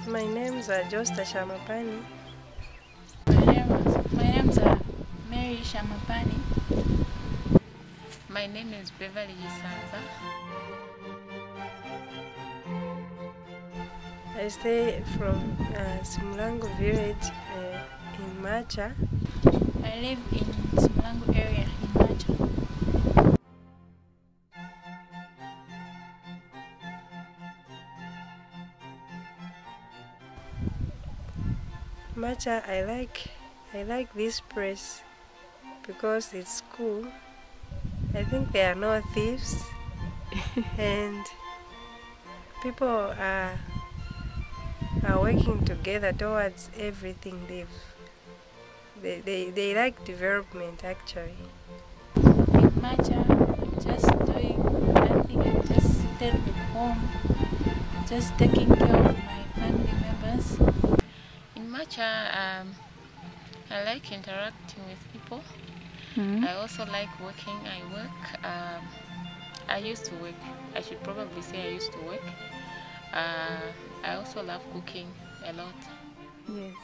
My name's Josta Shamapani. My name's Mary Shamapani. My name is Beverly Gisanza. I stay from Simulango village in Macha. I live in Simulango area in Macha. Macha, I like this place because it's cool. I think there are no thieves and people are working together towards everything. They like development actually. In Macha, I'm just doing nothing. I'm just staying at home, just taking care of my family members. In Macha, I like interacting with people. I also like working. I work. I used to work. I should probably say I used to work. I also love cooking a lot. Yes.